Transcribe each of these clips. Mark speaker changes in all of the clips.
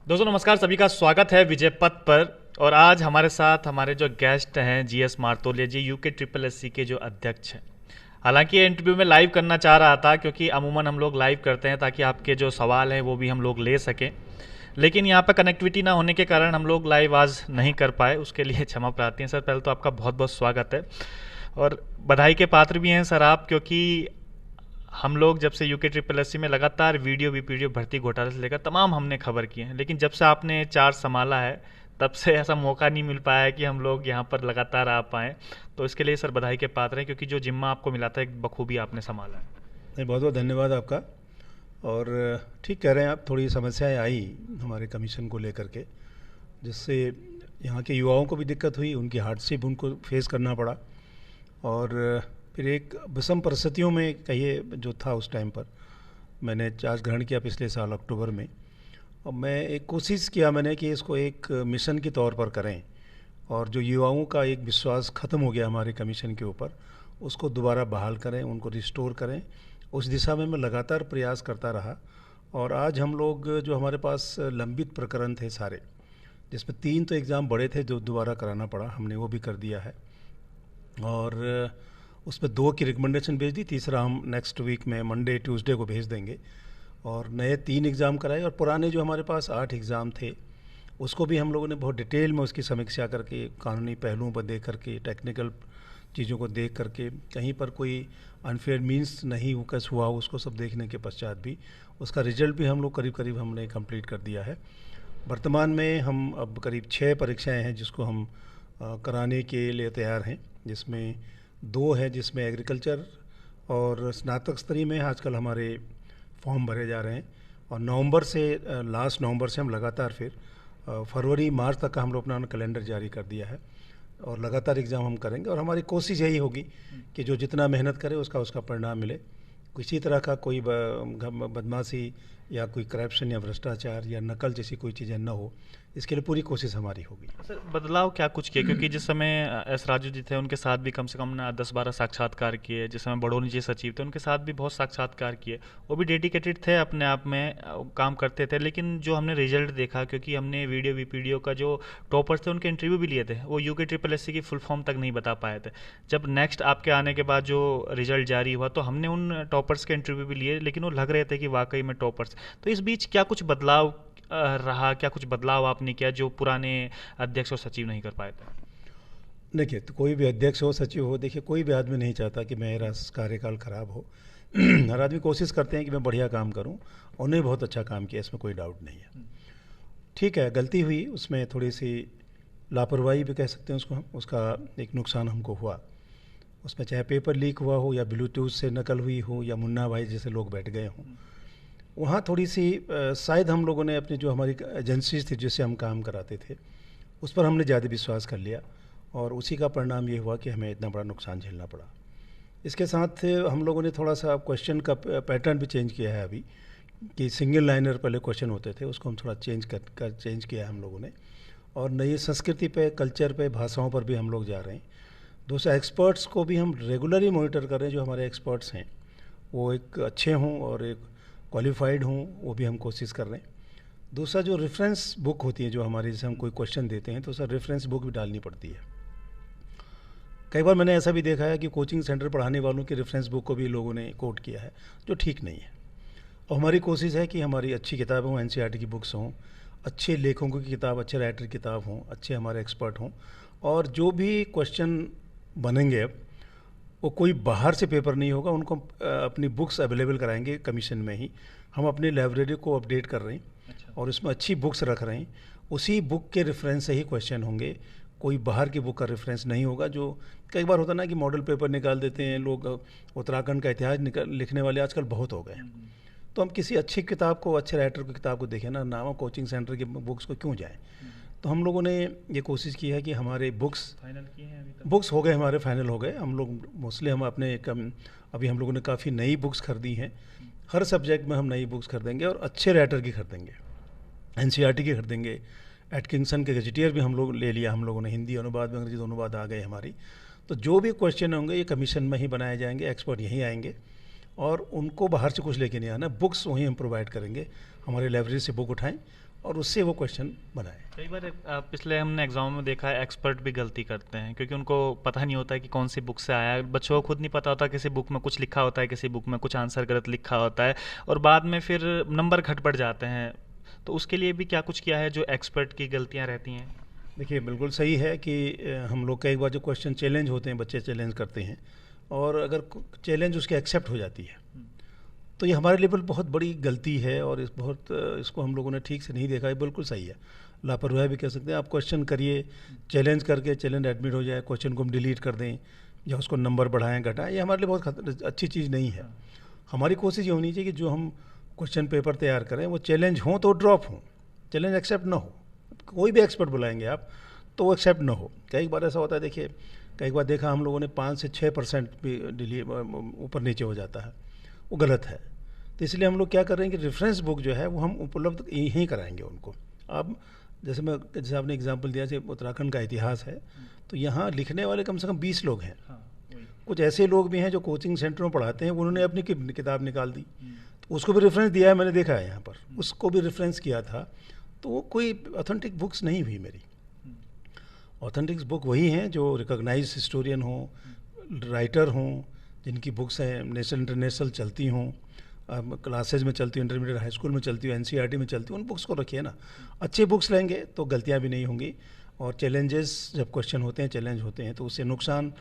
Speaker 1: दोस्तों नमस्कार, सभी का स्वागत है विजय पथ पर। और आज हमारे साथ हमारे जो गेस्ट हैं जीएस मार्तोलिया जी, यूके ट्रिपल एससी के जो अध्यक्ष हैं। हालांकि ये इंटरव्यू में लाइव करना चाह रहा था, क्योंकि अमूमन हम लोग लाइव करते हैं ताकि आपके जो सवाल हैं वो भी हम लोग ले सकें। लेकिन यहाँ पर कनेक्टिविटी ना होने के कारण हम लोग लाइव आज नहीं कर पाए, उसके लिए क्षमा प्रार्थी हैं सर। पहले तो आपका बहुत बहुत स्वागत है और बधाई के पात्र भी हैं सर आप, क्योंकि हम लोग जब से यूके ट्रिपल एससी में लगातार वीडियो वीपीडीओ भर्ती घोटाले से लेकर तमाम हमने खबर किए हैं, लेकिन जब से आपने चार्ज संभाला है तब से ऐसा मौका नहीं मिल पाया है कि हम लोग यहाँ पर लगातार आ पाएँ। तो इसके लिए सर बधाई के पात्र हैं, क्योंकि जो जिम्मा आपको मिला था एक बखूबी आपने संभाला है।
Speaker 2: नहीं, बहुत बहुत धन्यवाद आपका। और ठीक कह रहे हैं आप, थोड़ी समस्याएं आई हमारे कमीशन को लेकर के, जिससे यहाँ के युवाओं को भी दिक्कत हुई, उनकी हार्डशिप उनको फेस करना पड़ा। और फिर एक विषम परिस्थितियों में कहिए जो था उस टाइम पर, मैंने चार्ज ग्रहण किया पिछले साल अक्टूबर में। और मैं एक कोशिश किया मैंने कि इसको एक मिशन के तौर पर करें, और जो युवाओं का एक विश्वास ख़त्म हो गया हमारे कमीशन के ऊपर, उसको दोबारा बहाल करें, उनको रिस्टोर करें। उस दिशा में मैं लगातार प्रयास करता रहा। और आज हम लोग जो हमारे पास लंबित प्रकरण थे सारे, जिसमें 3 तो एग्ज़ाम बड़े थे जो दोबारा कराना पड़ा, हमने वो भी कर दिया है। और उसमें 2 की रिकमेंडेशन भेज दी, तीसरा हम नेक्स्ट वीक में मंडे ट्यूसडे को भेज देंगे। और नए 3 एग्ज़ाम कराए, और पुराने जो हमारे पास 8 एग्ज़ाम थे उसको भी हम लोगों ने बहुत डिटेल में उसकी समीक्षा करके, कानूनी पहलुओं पर देख करके, टेक्निकल चीज़ों को देख करके, कहीं पर कोई अनफेयर मीन्स नहीं कैसे हुआ उसको सब देखने के पश्चात भी उसका रिजल्ट भी हम लोग करीब करीब हमने कंप्लीट कर दिया है। वर्तमान में हम अब करीब 6 परीक्षाएं हैं जिसको हम कराने के लिए तैयार हैं, जिसमें 2 हैं जिसमें एग्रीकल्चर और स्नातक स्तरीय में आजकल हमारे फॉर्म भरे जा रहे हैं। और नवंबर से लास्ट नवंबर से हम लगातार फिर फरवरी मार्च तक का हम लोग अपना कैलेंडर जारी कर दिया है, और लगातार एग्ज़ाम हम करेंगे। और हमारी कोशिश यही होगी कि जो जितना मेहनत करे उसका उसका परिणाम मिले। किसी तरह का कोई बदमाशी या कोई करप्शन या भ्रष्टाचार या नकल जैसी कोई चीज़ें न हो, इसके लिए पूरी कोशिश हमारी होगी।
Speaker 1: सर बदलाव क्या कुछ किए, क्योंकि जिस समय एस राजू जी थे उनके साथ भी कम से कम ना 10-12 साक्षात्कार किए, जिस समय बड़ोनी जी सचिव थे उनके साथ भी बहुत साक्षात्कार किए। वो भी डेडिकेटेड थे, अपने आप में काम करते थे। लेकिन जो हमने रिजल्ट देखा, क्योंकि हमने वीडियो वीपीडीओ का जो टॉपर्स थे उनके इंटरव्यू भी लिए थे, वो यूके ट्रिपल एससी की फुल फॉर्म तक नहीं बता पाए थे। जब नेक्स्ट आपके आने के बाद जो रिजल्ट जारी हुआ तो हमने उन टॉपर्स के इंटरव्यू भी लिए, लेकिन वो लग रहे थे कि वाकई में टॉपर्स। तो इस बीच क्या कुछ बदलाव रहा, क्या कुछ बदलाव आपने किया जो पुराने अध्यक्ष और सचिव नहीं कर पाए थे?
Speaker 2: देखिए, तो कोई भी अध्यक्ष हो, सचिव हो, देखिए कोई भी आदमी नहीं चाहता कि मेरा कार्यकाल खराब हो। हर आदमी कोशिश करते हैं कि मैं बढ़िया काम करूं। उन्होंने बहुत अच्छा काम किया, इसमें कोई डाउट नहीं है। ठीक है, गलती हुई, उसमें थोड़ी सी लापरवाही भी कह सकते हैं उसको हम, उसका एक नुकसान हमको हुआ। उसमें चाहे पेपर लीक हुआ हो, या ब्लूटूथ से नकल हुई हो, या मुन्ना भाई जैसे लोग बैठ गए हों, वहाँ थोड़ी सी शायद हम लोगों ने अपनी जो हमारी एजेंसीज थी जिससे हम काम कराते थे उस पर हमने ज़्यादा विश्वास कर लिया, और उसी का परिणाम ये हुआ कि हमें इतना बड़ा नुकसान झेलना पड़ा। इसके साथ हम लोगों ने थोड़ा सा क्वेश्चन का पैटर्न भी चेंज किया है अभी, कि सिंगल लाइनर पहले क्वेश्चन होते थे, उसको हम थोड़ा चेंज किया है हम लोगों ने। और नई संस्कृति पे, कल्चर पे, भाषाओं पर भी हम लोग जा रहे हैं। दूसरा, एक्सपर्ट्स को भी हम रेगुलरली मॉनिटर कर रहे हैं। जो हमारे एक्सपर्ट्स हैं वो एक अच्छे हों और एक क्वालिफाइड हों, वो भी हम कोशिश कर रहे हैं। दूसरा, जो रेफरेंस बुक होती है जो हमारी, जैसे हम कोई क्वेश्चन देते हैं तो सर रेफरेंस बुक भी डालनी पड़ती है। कई बार मैंने ऐसा भी देखा है कि कोचिंग सेंटर पढ़ाने वालों की रेफरेंस बुक को भी लोगों ने कोट किया है, जो ठीक नहीं है। और हमारी कोशिश है कि हमारी अच्छी किताबें हों, एनसीईआरटी की बुक्स हों, अच्छे लेखकों की किताब, अच्छे राइटर की किताब हों, अच्छे हमारे एक्सपर्ट हों। और जो भी क्वेश्चन बनेंगे अब, वो कोई बाहर से पेपर नहीं होगा, उनको अपनी बुक्स अवेलेबल कराएंगे कमीशन में ही। हम अपनी लाइब्रेरी को अपडेट कर रहे हैं,
Speaker 1: अच्छा।
Speaker 2: और उसमें अच्छी बुक्स रख रहे हैं। उसी बुक के रेफरेंस से ही क्वेश्चन होंगे, कोई बाहर की बुक का रेफरेंस नहीं होगा। जो कई बार होता ना कि मॉडल पेपर निकाल देते हैं लोग, उत्तराखंड का इतिहास लिखने वाले आजकल बहुत हो गए हैं। तो हम किसी अच्छी किताब को, अच्छे राइटर की किताब को देखें ना, नाम कोचिंग सेंटर की बुक्स को क्यों जाएं। तो हम लोगों ने ये कोशिश की है कि हमारे बुक्स
Speaker 1: फाइनल किए हैं अभी तक?
Speaker 2: बुक्स हो गए, हमारे फाइनल हो गए। हम लोग मोस्टली हम अपने अभी हम लोगों ने काफ़ी नई बुक्स खरीदी हैं। हर सब्जेक्ट में हम नई बुक्स खरीदेंगे, और अच्छे राइटर की खरीदेंगे, एनसीईआरटी की खरीदेंगे। एटकिंसन के गजेटियर भी हम लोग ले लिया, हम लोगों ने हिंदी अनुवाद में, अंग्रेजी अनुवाद आ गए हमारी। तो जो भी क्वेश्चन होंगे ये कमीशन में ही बनाए जाएंगे, एक्सपर्ट यहीं आएंगे, और उनको बाहर से कुछ लेके नहीं आना, बुक्स वहीं हम प्रोवाइड करेंगे। हमारे लाइब्रेरी से बुक उठाएं और उससे वो क्वेश्चन बनाए।
Speaker 1: कई बार पिछले हमने एग्जाम में देखा है एक्सपर्ट भी गलती करते हैं क्योंकि उनको पता नहीं होता है कि कौन सी बुक से आया है। बच्चों को खुद नहीं पता होता, किसी बुक में कुछ लिखा होता है, किसी बुक में कुछ आंसर गलत लिखा होता है और बाद में फिर नंबर घट बढ़ जाते हैं। तो उसके लिए भी क्या कुछ किया है जो एक्सपर्ट की गलतियाँ रहती हैं?
Speaker 2: देखिए बिल्कुल सही है कि हम लोग कई बार जो क्वेश्चन चैलेंज होते हैं, बच्चे चैलेंज करते हैं और अगर चैलेंज उसके एक्सेप्ट हो जाती है तो ये हमारे लेवल बहुत बड़ी गलती है और इसको हम लोगों ने ठीक से नहीं देखा है। बिल्कुल सही है, लापरवाही भी कह सकते हैं। आप क्वेश्चन करिए, चैलेंज करके चैलेंज एडमिट हो जाए, क्वेश्चन को हम डिलीट कर दें या उसको नंबर बढ़ाएं घटाएं, ये हमारे लिए बहुत अच्छी चीज़ नहीं है। हमारी कोशिश ये होनी चाहिए कि जो हम क्वेश्चन पेपर तैयार करें वो चैलेंज हों तो ड्रॉप हों, चैलेंज एक्सेप्ट ना हो। कोई भी एक्सपर्ट बुलाएंगे आप तो वो एक्सेप्ट ना हो। कई बार ऐसा होता है, देखिए कई बार देखा हम लोगों ने 5 से 6% भी ऊपर नीचे हो जाता है, वो गलत है। तो इसलिए हम लोग क्या कर रहे हैं कि रेफरेंस बुक जो है वो हम उपलब्ध यहीं कराएंगे उनको। अब जैसे आपने एग्जांपल दिया कि उत्तराखंड का इतिहास है, तो यहाँ लिखने वाले कम से कम 20 लोग हैं। कुछ ऐसे लोग भी हैं जो कोचिंग सेंटरों में पढ़ाते हैं, उन्होंने अपनी किताब निकाल दी, तो उसको भी रेफरेंस दिया है, मैंने देखा है यहाँ पर, उसको भी रेफरेंस किया था। तो वो कोई ऑथेंटिक बुक्स नहीं हुई मेरी। ऑथेंटिक बुक वही हैं जो रिकॉग्नाइज हिस्टोरियन हों, राइटर हों, जिनकी बुक्स हैं नेशनल इंटरनेशनल चलती हों, क्लासेज में चलती हूँ, इंटरमीडिएट हाई स्कूल में चलती हूँ, एनसीईआरटी में चलती हूँ, उन बुक्स को रखिए ना। अच्छे बुक्स लेंगे तो गलतियाँ भी नहीं होंगी। और चैलेंजेस जब क्वेश्चन होते हैं, चैलेंज होते हैं, तो उससे नुकसान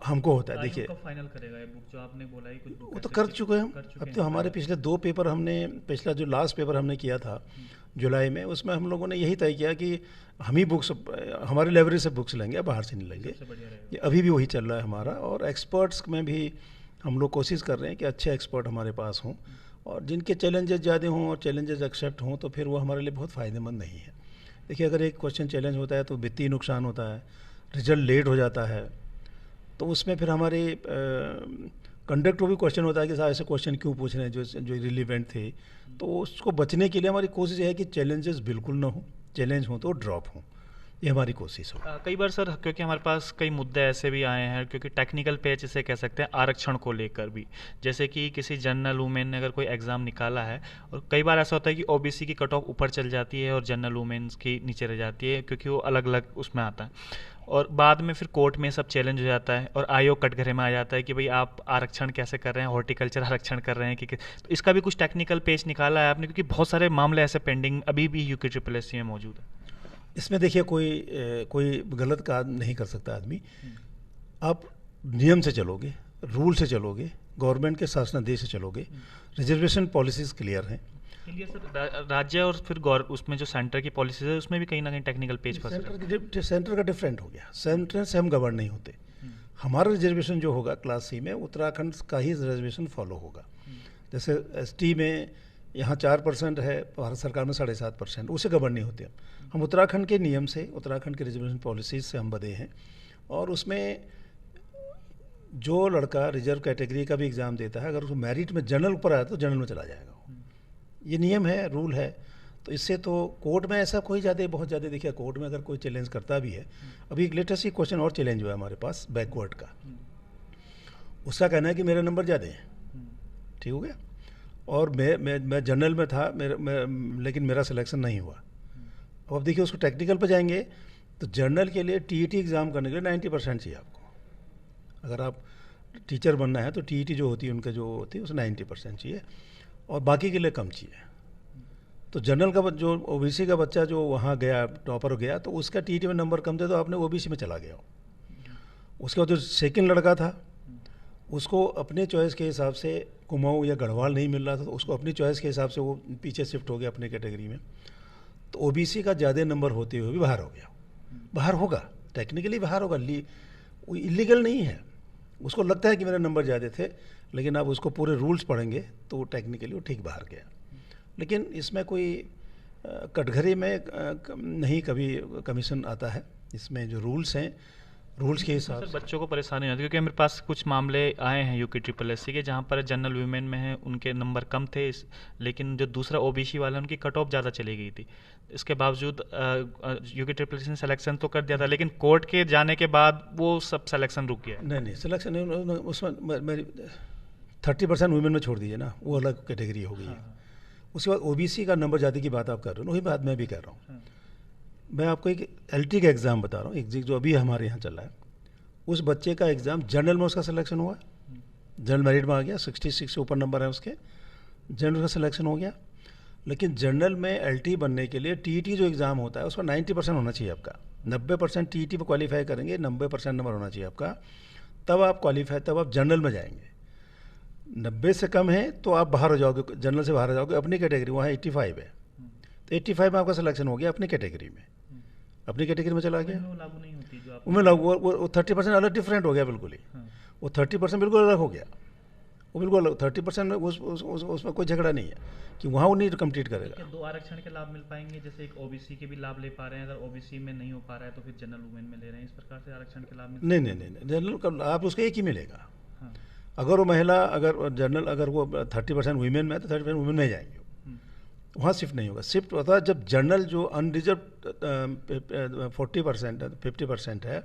Speaker 2: हमको होता है। देखिए
Speaker 1: फाइनल करेगा ये बुक जो आपने बोला है, कुछ बुक
Speaker 2: वो तो कर चुके हैं हम। अब तो हमारे पिछले 2 पेपर हमने, पिछला जो लास्ट पेपर हमने किया था जुलाई में, उसमें हम लोगों ने यही तय किया कि हम ही बुक्स हमारे लाइब्रेरी से बुक्स लेंगे, बाहर से नहीं लेंगे। ये अभी भी वही चल रहा है हमारा। और एक्सपर्ट्स में भी हम लोग कोशिश कर रहे हैं कि अच्छे एक्सपर्ट हमारे पास हों और जिनके चैलेंजेस ज़्यादा हों और चैलेंजेस एक्सेप्ट हों, तो फिर वो हमारे लिए बहुत फ़ायदेमंद नहीं है। देखिए अगर एक क्वेश्चन चैलेंज होता है तो वित्तीय नुकसान होता है, रिजल्ट लेट हो जाता है, तो उसमें फिर हमारे कंडक्ट को भी क्वेश्चन होता है कि साहब ऐसे क्वेश्चन क्यों पूछ रहे हैं जो रिलीवेंट थे। तो उसको बचने के लिए हमारी कोशिश है कि चैलेंजेस बिल्कुल ना हो, चैलेंज हो तो ड्रॉप हो, ये हमारी कोशिश हो।
Speaker 1: कई बार सर, क्योंकि हमारे पास कई मुद्दे ऐसे भी आए हैं, क्योंकि टेक्निकल पेज इसे कह सकते हैं, आरक्षण को लेकर भी। जैसे कि किसी जनरल वुमेन ने अगर कोई एग्ज़ाम निकाला है, और कई बार ऐसा होता है कि ओबीसी की कट ऑफ ऊपर चल जाती है और जनरल वुमेन्स की नीचे रह जाती है, क्योंकि वो अलग अलग उसमें आता है। और बाद में फिर कोर्ट में सब चैलेंज हो जाता है और आयोग कटघरे में आ जाता है कि भाई आप आरक्षण कैसे कर रहे हैं, हॉर्टिकल्चर आरक्षण कर रहे हैं कि तो इसका भी कुछ टेक्निकल पेज निकाला है आपने? क्योंकि बहुत सारे मामले ऐसे पेंडिंग अभी भी यूके ट्रिपल में मौजूद है।
Speaker 2: इसमें देखिए कोई गलत काम नहीं कर सकता आदमी। आप नियम से चलोगे, रूल से चलोगे, गवर्नमेंट के शासनादेश से चलोगे, रिजर्वेशन पॉलिसीज़ क्लियर हैं।
Speaker 1: चलिए सर, राज्य और फिर उसमें जो सेंटर की पॉलिसीज है उसमें भी कहीं ना कहीं टेक्निकल पेज फंस रहा है।
Speaker 2: सेंटर का डिफरेंट हो गया, सेंटर से हम गवर्न नहीं होते। हमारा रिजर्वेशन जो होगा क्लास सी में, उत्तराखंड का ही रिजर्वेशन फॉलो होगा। जैसे एसटी में यहाँ 4% है, भारत सरकार में 7.5%, उसे गवर्न नहीं होते हम उत्तराखंड के नियम से, उत्तराखंड के रिजर्वेशन पॉलिसीज से हम बधे हैं। और उसमें जो लड़का रिजर्व कैटेगरी का भी एग्ज़ाम देता है, अगर उसको मेरिट में जनरल ऊपर आया तो जनरल में चला जाएगा। ये नियम है, रूल है। तो इससे तो कोर्ट में ऐसा कोई बहुत ज़्यादा देखिए, कोर्ट में अगर कोई चैलेंज करता भी है, अभी एक लेटेस्ट ही क्वेश्चन और चैलेंज हुआ है हमारे पास बैकवर्ड का। उसका कहना है कि मेरे नंबर ज़्यादा हैं, ठीक हो गया, और मैं जनरल में था, लेकिन मेरा सिलेक्शन नहीं हुआ। अब देखिए उसको टेक्निकल पे जाएंगे तो जनरल के लिए टीईटी एग्ज़ाम करने के लिए 90% चाहिए आपको। अगर आप टीचर बनना है तो टीईटी जो होती है उनका जो होती है उसमें 90% चाहिए और बाकी के लिए कम चाहिए। तो जनरल का जो ओबीसी का बच्चा जो वहाँ गया, टॉपर गया, तो उसका टीईटी में नंबर कम थे तो आपने ओबीसी में चला गया। उसके बाद जो सेकंड लड़का था उसको अपने चॉइस के हिसाब से कुमाऊँ या गढ़वाल नहीं मिल रहा था, तो उसको अपनी चॉइस के हिसाब से वो पीछे शिफ्ट हो गया अपने कैटेगरी में। तो ओबीसी का ज़्यादा नंबर होते हुए भी बाहर हो गया। बाहर होगा, टेक्निकली बाहर होगा, वो इलीगल नहीं है। उसको लगता है कि मेरे नंबर ज़्यादा थे, लेकिन आप उसको पूरे रूल्स पढ़ेंगे तो टेक्निकली वो ठीक बाहर गया। लेकिन इसमें कोई कटघरे में नहीं कभी कमीशन आता है। इसमें जो रूल्स हैं, रूल्स के हिसाब से
Speaker 1: बच्चों को परेशानी होती है। क्योंकि मेरे पास कुछ मामले आए हैं यूके ट्रिपल एस सी के, जहाँ पर जनरल वुमेन में है उनके नंबर कम थे, लेकिन जो दूसरा ओबीसी वाला है उनकी कट ऑफ ज़्यादा चली गई थी। इसके बावजूद यूके ट्रिपल एस ने सिलेक्शन तो कर दिया था, लेकिन कोर्ट के जाने के बाद वो सब सिलेक्शन रुक गया।
Speaker 2: नहीं सिलेक्शन उसमें 30% वुमेन में छोड़ दीजिए ना, वो अलग कैटेगरी हो गई है। उसके बाद ओबीसी का नंबर ज़्यादा की बात आप कर रहे हो, वही बात मैं भी कह रहा हूँ। मैं आपको एक एलटी का एग्ज़ाम बता रहा हूँ, एक जो अभी हमारे यहाँ चल रहा है। उस बच्चे का एग्ज़ाम जनरल में उसका सिलेक्शन हुआ, जनरल मेरिट में आ गया, 66 से ऊपर नंबर है उसके, जनरल का सिलेक्शन हो गया। लेकिन जनरल में एलटी बनने के लिए टीईटी जो एग्ज़ाम होता है उसका 90% होना चाहिए आपका। 90% टीईटी पर क्वालिफाई करेंगे, 90% नंबर होना चाहिए आपका, तब आप क्वालिफाई, तब आप जनरल में जाएंगे। 90 से कम है तो आप बाहर हो जाओगे, जनरल से बाहर हो जाओगे। अपनी कैटेगरी वहाँ 85 है, तो 85 में आपका सिलेक्शन हो गया अपनी कैटेगरी में, अपनी कैटेगरी में चला गया।
Speaker 1: लागू नहीं होती जो
Speaker 2: उनमें लागू, वो 30% अलग डिफरेंट हो गया बिल्कुल ही। वो 30% बिल्कुल अलग हो गया, वो बिल्कुल अलग। 30% में उसमें कोई झगड़ा नहीं है कि वहाँ वो नहीं कंप्लीट करेगा।
Speaker 1: दो आरक्षण के लाभ मिल पाएंगे, जैसे एक ओबीसी के भी लाभ ले पा रहे हैं, अगर ओबीसी में नहीं हो पा रहा है तो फिर जनरल वुमेन में ले रहे हैं, इस प्रकार से आरक्षण के लाभ
Speaker 2: नहीं नहीं नहीं, जनरल का लाभ उसको एक ही मिलेगा। अगर वो महिला, अगर जनरल, अगर वो 30% वुमेन में है तो 30% वुमेन में जाएंगे, वहाँ शिफ्ट नहीं होगा। शिफ्ट होता है जब जनरल जो अनरिजर्व 40% 50% है,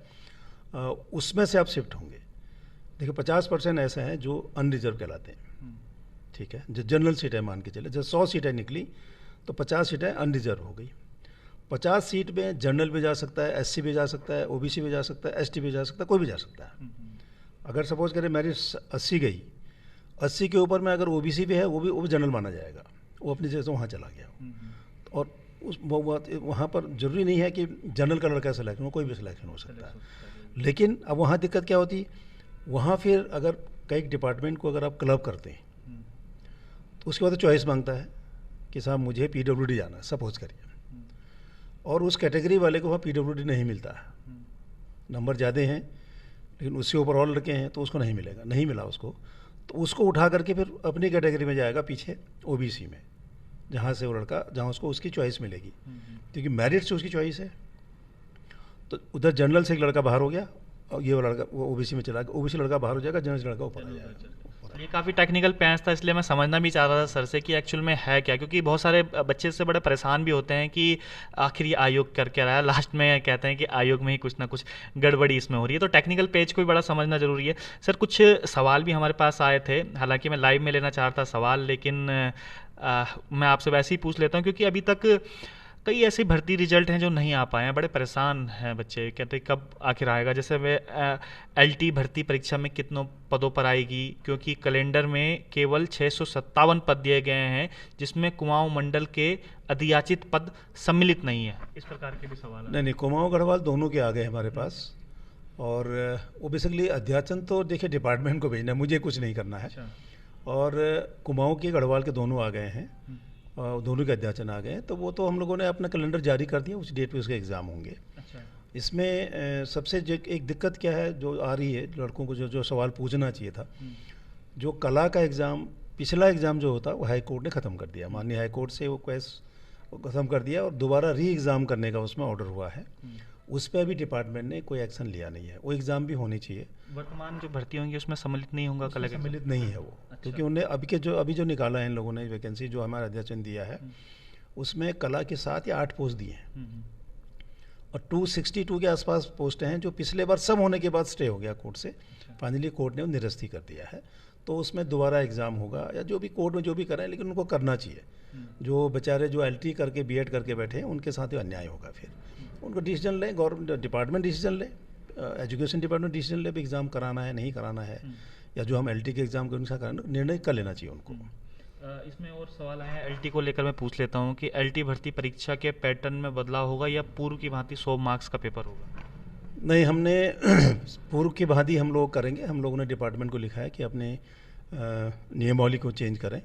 Speaker 2: उसमें से आप शिफ्ट होंगे। देखिए 50% ऐसे हैं जो अनरिजर्व कहलाते हैं, ठीक है। जो जनरल सीट है, मान के चले जब 100 सीटें निकली तो 50 सीटें अनरिजर्व हो गई। 50 सीट में जनरल भी जा सकता है, एससी भी जा सकता है, ओबीसी भी जा सकता है, एसटी भी जा सकता है, कोई भी जा सकता है। अगर सपोज करें मेरिट 80 गई, 80 के ऊपर में अगर ओबीसी भी है, वो भी जनरल माना जाएगा, वो अपनी जगह से वहाँ चला गया। और उस वहाँ पर जरूरी नहीं है कि जनरल का लड़का सिलेक्शन हो, कोई भी सिलेक्शन हो सकता है। लेकिन अब वहाँ दिक्कत क्या होती, वहाँ फिर अगर कई डिपार्टमेंट को अगर आप क्लब करते हैं तो उसके बाद चॉइस मांगता है कि साहब मुझे पीडब्ल्यूडी जाना है, सपोज करिए, और उस कैटेगरी वाले को वहाँ पीडब्ल्यूडी नहीं मिलता है, नंबर ज़्यादा हैं लेकिन उससे ऊपर और लड़के हैं तो उसको नहीं मिलेगा, नहीं मिला उसको, तो उसको उठा करके फिर अपनी कैटेगरी में जाएगा पीछे ओबीसी में, जहाँ से वो लड़का, जहाँ उसको उसकी चॉइस मिलेगी, क्योंकि मेरिट से उसकी चॉइस है। तो उधर जनरल से एक लड़का बाहर हो गया और ये वाला लड़का वो ओबीसी में चला गया, ओबीसी लड़का बाहर हो जाएगा, जनरल से लड़का ऊपर आ जाएगा।
Speaker 1: ये काफ़ी टेक्निकल पैंच था, इसलिए मैं समझना भी चाह रहा था सर से कि एक्चुअल में है क्या, क्योंकि बहुत सारे बच्चे से बड़े परेशान भी होते हैं कि आखिर ये आयोग कर क्या रहा है, लास्ट में कहते हैं कि आयोग में ही कुछ ना कुछ गड़बड़ी इसमें हो रही है। तो टेक्निकल पेज को भी बड़ा समझना जरूरी है। सर कुछ सवाल भी हमारे पास आए थे, हालांकि मैं लाइव में लेना चाह रहा था सवाल, लेकिन मैं आपसे वैसे ही पूछ लेता हूँ, क्योंकि अभी तक कई ऐसे भर्ती रिजल्ट हैं जो नहीं आ पाए हैं, बड़े परेशान हैं बच्चे, कहते हैं कब आखिर आएगा। जैसे वे एलटी भर्ती परीक्षा में कितनों पदों पर आएगी, क्योंकि कैलेंडर में केवल 657 पद दिए गए हैं, जिसमें कुमाऊं मंडल के अधियाचित पद सम्मिलित नहीं है। इस प्रकार के भी सवाल
Speaker 2: नहीं, कुमाऊं गढ़वाल दोनों के आ गए हमारे पास, और वो बेसिकली अध्याचन तो देखिए डिपार्टमेंट को भेजना है, मुझे कुछ नहीं करना है। और कुमाऊं के गढ़वाल के दोनों आ गए हैं, दोनों के अध्याचन आ गए हैं, तो वो तो हम लोगों ने अपना कैलेंडर जारी कर दिया, उस डेट पे उसके एग्ज़ाम होंगे। इसमें सबसे एक दिक्कत क्या है जो आ रही है लड़कों को, जो सवाल पूछना चाहिए था, जो कला का एग्ज़ाम, पिछला एग्ज़ाम जो होता वो हाई कोर्ट ने ख़त्म कर दिया, माननीय हाई कोर्ट से वो केस ख़त्म कर दिया और दोबारा री एग्ज़ाम करने का उसमें ऑर्डर हुआ है। उस पर अभी डिपार्टमेंट ने कोई एक्शन लिया नहीं है, वो एग्ज़ाम भी होनी चाहिए।
Speaker 1: वर्तमान जो भर्ती होंगी उसमें सम्मिलित नहीं होगा, कला
Speaker 2: सम्मिलित नहीं है वो। अच्छा। क्योंकि उन्हें अभी जो निकाला है इन लोगों ने वैकेंसी जो हमारा अध्ययन दिया है, उसमें कला के 7 या 8 पोस्ट दिए हैं, और 262 के आसपास पोस्ट हैं जो पिछले बार सब होने के बाद स्टे हो गया कोर्ट से, फाइनली कोर्ट ने निरस्त कर दिया है। तो उसमें दोबारा एग्ज़ाम होगा, या जो भी कोर्ट में जो भी करें, लेकिन उनको करना चाहिए। जो बेचारे जो एलटी करके बीएड करके बैठे हैं उनके साथ ही अन्याय होगा, फिर उनको डिसीजन लें, गवर्नमेंट डिपार्टमेंट डिसीजन ले, एजुकेशन डिपार्टमेंट डिसीजन ले, एग्ज़ाम कराना है नहीं कराना है, या जो हम एलटी के एग्ज़ाम के अनुसार कराना, निर्णय कर लेना चाहिए उनको।
Speaker 1: इसमें और सवाल आए हैं एलटी को लेकर, मैं पूछ लेता हूँ कि एलटी भर्ती परीक्षा के पैटर्न में बदलाव होगा या पूर्व की भांति 100 मार्क्स का पेपर होगा?
Speaker 2: नहीं, हमने पूर्व की भांति हम लोग करेंगे। हम लोगों ने डिपार्टमेंट को लिखा है कि अपने नियमावली को चेंज करें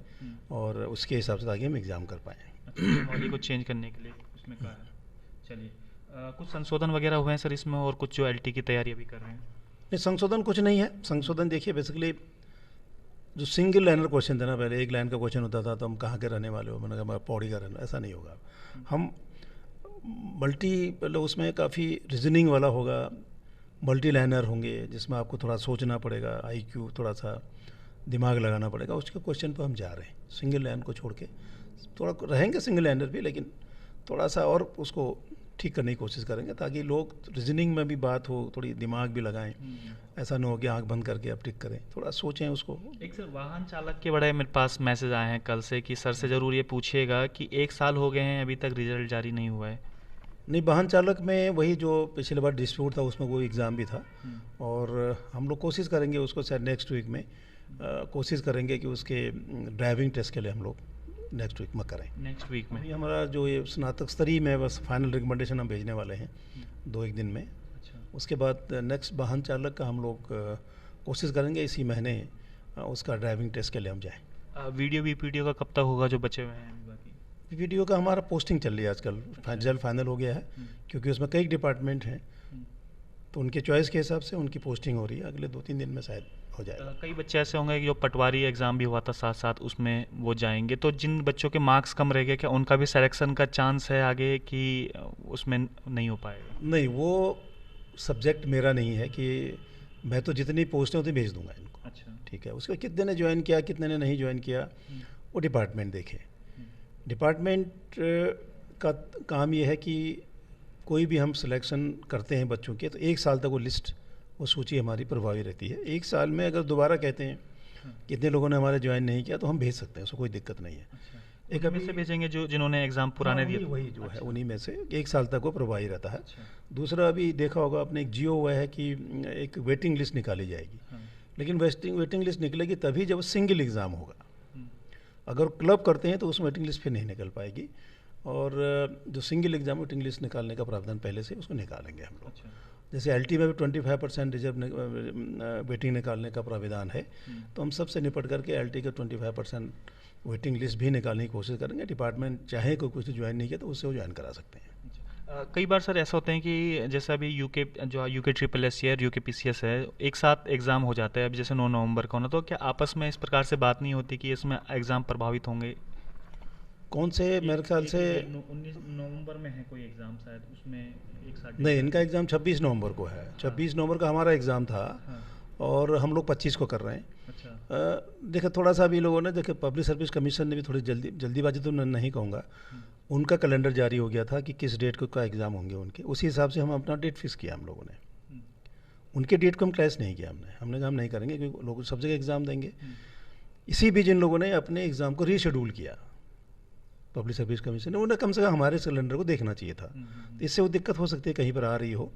Speaker 2: और उसके हिसाब से ताकि हम एग्ज़ाम कर पाएँ।
Speaker 1: नियमावली को चेंज करने के लिए उसमें कहा है। चलिए, कुछ संशोधन वगैरह हुए हैं सर इसमें, और कुछ जो एलटी की तैयारी अभी कर रहे हैं?
Speaker 2: नहीं, संशोधन कुछ नहीं है। संशोधन देखिए, बेसिकली जो सिंगल लाइनर क्वेश्चन था ना, पहले एक लाइन का क्वेश्चन होता था तो हम कहाँ के रहने वाले हो, मैंने कहा मैं पौड़ी का रहने, ऐसा नहीं होगा। हम मतलब उसमें काफ़ी रीजनिंग वाला होगा, मल्टी लाइनर होंगे जिसमें आपको थोड़ा सोचना पड़ेगा, आईक्यू थोड़ा सा दिमाग लगाना पड़ेगा, उसके क्वेश्चन पर हम जा रहे हैं। सिंगल लाइन को छोड़ के थोड़ा रहेंगे सिंगल लाइनर भी, लेकिन थोड़ा सा और उसको ठीक करने की कोशिश करेंगे, ताकि लोग रीजनिंग में भी बात हो, थोड़ी दिमाग भी लगाएं। ऐसा ना हो कि आंख बंद करके आप टिक करें, थोड़ा सोचें उसको।
Speaker 1: एक सर वाहन चालक के बड़े मेरे पास मैसेज आए हैं कल से कि सर से ज़रूर ये पूछिएगा कि 1 साल हो गए हैं अभी तक रिजल्ट जारी नहीं हुआ है।
Speaker 2: नहीं, वाहन चालक में वही जो पिछले बार डिस्प्यूट था उसमें वो एग्ज़ाम भी था, और हम लोग कोशिश करेंगे उसको शायद नेक्स्ट वीक में कोशिश करेंगे कि उसके ड्राइविंग टेस्ट के लिए हम लोग नेक्स्ट वीक में करें।
Speaker 1: नेक्स्ट वीक में?
Speaker 2: अभी हमारा जो ये स्नातक स्तरीय में बस फाइनल रिकमेंडेशन हम भेजने वाले हैं 2-1 दिन में।
Speaker 1: अच्छा।
Speaker 2: उसके बाद नेक्स्ट वाहन चालक का हम लोग कोशिश करेंगे इसी महीने उसका ड्राइविंग टेस्ट के लिए हम जाएँ।
Speaker 1: वीडियो वीपीडियो का कब तक होगा जो बचे हुए हैं अभी बाकी?
Speaker 2: वीडियो का हमारा पोस्टिंग चल रही है आजकल, जल्द फाइनल हो गया है, क्योंकि उसमें कई डिपार्टमेंट हैं, तो उनके चॉइस के हिसाब से उनकी पोस्टिंग हो रही है, अगले 2-3 दिन में शायद हो जाएगा।
Speaker 1: कई बच्चे ऐसे होंगे कि जो पटवारी एग्ज़ाम भी हुआ था साथ साथ उसमें वो जाएंगे, तो जिन बच्चों के मार्क्स कम रह गए क्या उनका भी सिलेक्शन का चांस है आगे कि उसमें नहीं हो पाएगा?
Speaker 2: नहीं, वो सब्जेक्ट मेरा नहीं है कि मैं तो जितनी पोस्टें होती भेज दूंगा इनको।
Speaker 1: अच्छा।
Speaker 2: ठीक है, उसके कितने ने ज्वाइन किया कितने ने नहीं ज्वाइन किया वो डिपार्टमेंट देखे। डिपार्टमेंट का काम ये है कि कोई भी हम सिलेक्शन करते हैं बच्चों के, तो 1 साल तक वो लिस्ट, वो सूची हमारी प्रभावी रहती है। 1 साल में अगर दोबारा कहते हैं कितने लोगों ने हमारे ज्वाइन नहीं किया तो हम भेज सकते हैं, उसको कोई दिक्कत नहीं है।
Speaker 1: एक अभी से भेजेंगे जो जिन्होंने एग्ज़ाम पुराने दिए?
Speaker 2: वही जो है उन्हीं में से 1 साल तक वो प्रभावी रहता है।
Speaker 1: अच्छा।
Speaker 2: दूसरा, अभी देखा होगा आपने, एक जियो हुआ है कि एक वेटिंग लिस्ट निकाली जाएगी, लेकिन वेटिंग लिस्ट निकलेगी तभी जब सिंगल एग्ज़ाम होगा। अगर क्लब करते हैं तो उस वेटिंग लिस्ट फिर नहीं निकल पाएगी, और जो सिंगल एग्ज़ाम वेटिंग लिस्ट निकालने का प्रावधान पहले से उसको निकालेंगे हम लोग।
Speaker 1: अच्छा।
Speaker 2: जैसे एलटी में भी 25% रिजर्व वेटिंग निकालने का प्राविधान है, तो हम सबसे निपट करके एलटी का 25% वेटिंग लिस्ट भी निकालने की कोशिश करेंगे। डिपार्टमेंट चाहे कोई कुछ ज्वाइन नहीं किया तो उससे वो ज्वाइन करा सकते हैं।
Speaker 1: कई बार सर ऐसा होता है कि जैसे अभी यूके ट्रिपल एस है, यूके पीसीएस है, एक साथ एग्ज़ाम हो जाता है। अब जैसे 9 नवंबर का होना, तो क्या आपस में इस प्रकार से बात नहीं होती कि इसमें एग्ज़ाम प्रभावित होंगे?
Speaker 2: कौन से? मेरे ख्याल से
Speaker 1: 19 नवंबर में है कोई एग्ज़ाम शायद, उसमें एक साथ
Speaker 2: नहीं, इनका एग्ज़ाम 26 नवंबर को है। 26 नवंबर का हमारा एग्ज़ाम था, और हम लोग 25 को कर रहे हैं।
Speaker 1: अच्छा।
Speaker 2: देखिए, थोड़ा सा अभी लोगों ने, देखिए पब्लिक सर्विस कमीशन ने भी थोड़ी जल्दीबाजी तो नहीं कहूँगा, उनका कैलेंडर जारी हो गया था कि किस डेट को का एग्ज़ाम होंगे उनके, उसी हिसाब से हम अपना डेट फिक्स किया हम लोगों ने। उनके डेट को हम क्लैश नहीं किया, हमने कहा हम नहीं करेंगे क्योंकि लोग सब जगह एग्ज़ाम देंगे। इसी बीच जिन लोगों ने अपने एग्ज़ाम को रीशेड्यूल किया, पब्लिक सर्विस कमीशन ने, उन्हें कम से कम हमारे कैलेंडर को देखना चाहिए था। तो इससे वो दिक्कत हो सकती है कहीं पर आ रही हो,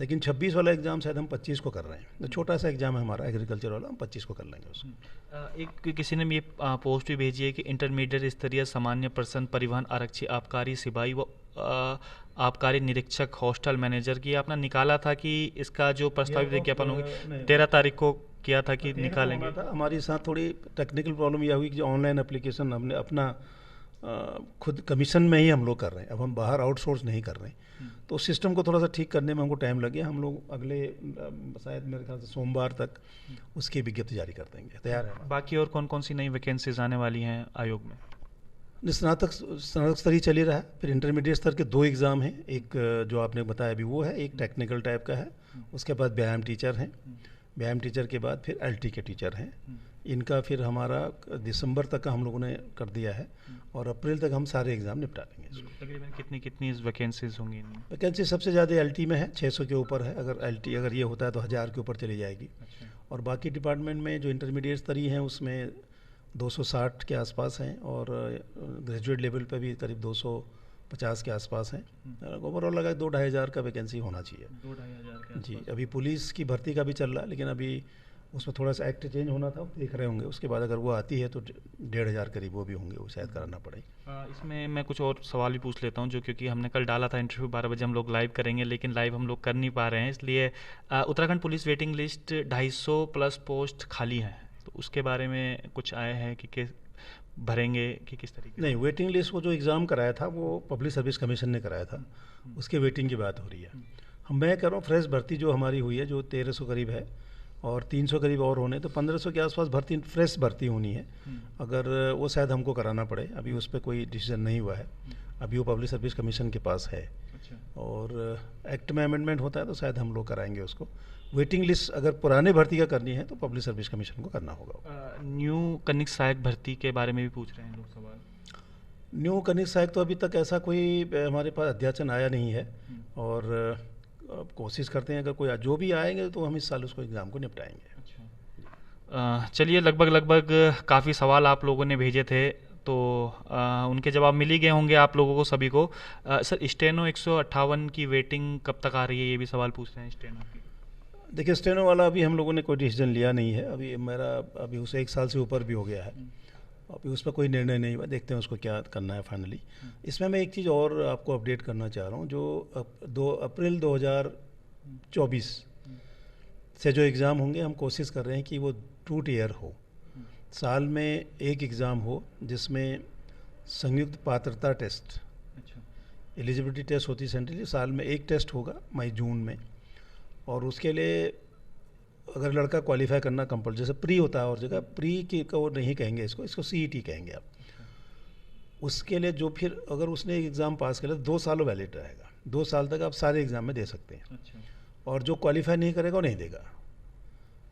Speaker 2: लेकिन 26 वाला एग्ज़ाम शायद हम 25 को कर रहे हैं। तो छोटा सा एग्ज़ाम है हमारा एग्रीकल्चर वाला, हम 25 को कर लेंगे उसको।
Speaker 1: एक किसी ने ये पोस्ट भी भेजी है कि इंटरमीडिएट स्तरीय सामान्य पर्सन, परिवहन आरक्षी, आबकारी सिपाही व आबकारी निरीक्षक, हॉस्टल मैनेजर की आपने निकाला था कि इसका जो प्रस्तावित विज्ञापन होगी 13 तारीख को किया था कि निकालेंगे।
Speaker 2: हमारे साथ थोड़ी टेक्निकल प्रॉब्लम यह हुई कि जो ऑनलाइन एप्लीकेशन हमने अपना खुद कमीशन में ही हम लोग कर रहे हैं, अब हम बाहर आउटसोर्स नहीं कर रहे हैं, तो सिस्टम को थोड़ा सा ठीक करने में हमको टाइम लगे। हम लोग अगले शायद मेरे ख्याल से सोमवार तक उसकी विज्ञप्ति जारी कर देंगे, तैयार है।
Speaker 1: बाकी और कौन कौन सी नई वैकेंसीज आने वाली हैं आयोग में?
Speaker 2: स्नातक स्तरीय चल ही रहा है, फिर इंटरमीडिएट स्तर के 2 एग्ज़ाम हैं। एक जो आपने बताया अभी वो है, एक टेक्निकल टाइप का है, उसके बाद व्यायाम टीचर हैं, व्यायाम टीचर के बाद फिर एलटी के टीचर हैं। इनका फिर हमारा दिसंबर तक का हम लोगों ने कर दिया है, और अप्रैल तक हम सारे एग्ज़ाम निपटा लेंगे इसको।
Speaker 1: तकरीबन कितनी वैकेंसीज होंगी इनमें?
Speaker 2: वैकेंसी सबसे ज़्यादा एलटी में है, 600 के ऊपर है। अगर ये होता है तो 1000 के ऊपर चली जाएगी।
Speaker 1: अच्छा।
Speaker 2: और बाकी डिपार्टमेंट में जो इंटरमीडिएट स्तरीय हैं उसमें 260 के आसपास हैं, और ग्रेजुएट लेवल पे भी करीब 250 के आसपास हैं। ओवरऑल लगा 2-2.5 हज़ार का वैकेंसी होना चाहिए।
Speaker 1: 2-2.5 हज़ार के
Speaker 2: जी, अभी पुलिस की भर्ती का भी चल रहा है, लेकिन अभी उसमें थोड़ा सा एक्ट चेंज होना था, देख रहे होंगे। उसके बाद अगर वो आती है तो 1.5 हज़ार करीब वो भी होंगे, वो शायद कराना पड़े।
Speaker 1: इसमें मैं कुछ और सवाल भी पूछ लेता हूँ, जो क्योंकि हमने कल डाला था इंटरव्यू 12 बजे हम लोग लाइव करेंगे, लेकिन लाइव हम लोग कर नहीं पा रहे हैं, इसलिए Uttarakhand police waiting list 250 plus post खाली है, तो उसके बारे में कुछ आए हैं कि भरेंगे कि किस तरीके?
Speaker 2: नहीं, वेटिंग लिस्ट वो जो एग्ज़ाम कराया था वो पब्लिक सर्विस कमीशन ने कराया था, उसके वेटिंग की बात हो रही है। मैं कह रहा हूँ फ्रेश भर्ती जो हमारी हुई है, जो 1300 करीब है, और 300 करीब और होने, तो 1500 के आसपास भर्ती, फ्रेश भर्ती होनी है। अगर वो शायद हमको कराना पड़े, अभी उस पर कोई डिसीजन नहीं हुआ है, अभी वो पब्लिक सर्विस कमीशन के पास है।
Speaker 1: अच्छा।
Speaker 2: और एक्ट में अमेंडमेंट होता है तो शायद हम लोग कराएंगे उसको। वेटिंग लिस्ट अगर पुराने भर्ती का करनी है तो पब्लिक सर्विस कमीशन को करना होगा।
Speaker 1: न्यू कनिक सहायक भर्ती के बारे में भी पूछ रहे हैं लोग सवाल।
Speaker 2: न्यू कनिष्ठ सहायक तो अभी तक ऐसा कोई हमारे पास अध्याचन आया नहीं है। और अब कोशिश करते हैं, अगर कोई जो भी आएंगे तो हम इस साल उसको एग्ज़ाम को निपटाएंगे।
Speaker 1: चलिए, लगभग लगभग काफ़ी सवाल आप लोगों ने भेजे थे, तो उनके जवाब मिल ही गए होंगे आप लोगों को सभी को। सर, स्टेनो 158 की वेटिंग कब तक आ रही है, ये भी सवाल पूछ रहे हैं स्टेनो की।
Speaker 2: देखिए, स्टेनो वाला अभी हम लोगों ने कोई डिसीजन लिया नहीं है। अभी मेरा अभी उसे 1 साल से ऊपर भी हो गया है। अभी उस पर कोई निर्णय नहीं हुआ, देखते हैं उसको क्या करना है फाइनली। इसमें मैं एक चीज़ और आपको अपडेट करना चाह रहा हूँ। जो 2 अप्रैल 2024 से जो एग्ज़ाम होंगे, हम कोशिश कर रहे हैं कि वो 2 ईयर हो। साल में एक एग्ज़ाम हो जिसमें संयुक्त पात्रता टेस्ट,
Speaker 1: अच्छा।
Speaker 2: एलिजिबिलिटी टेस्ट होती है सेंट्रली, साल में एक टेस्ट होगा मई जून में। और उसके लिए अगर लड़का क्वालिफाई करना कंपल्सरी, जैसे प्री होता है और जगह, प्री की को नहीं कहेंगे, इसको सीईटी कहेंगे आप। उसके लिए जो फिर अगर उसने एग्ज़ाम पास कर लिया तो 2 साल वैलिड रहेगा। 2 साल तक आप सारे एग्ज़ाम में दे सकते हैं।
Speaker 1: अच्छा।
Speaker 2: और जो क्वालिफाई नहीं करेगा वो नहीं देगा।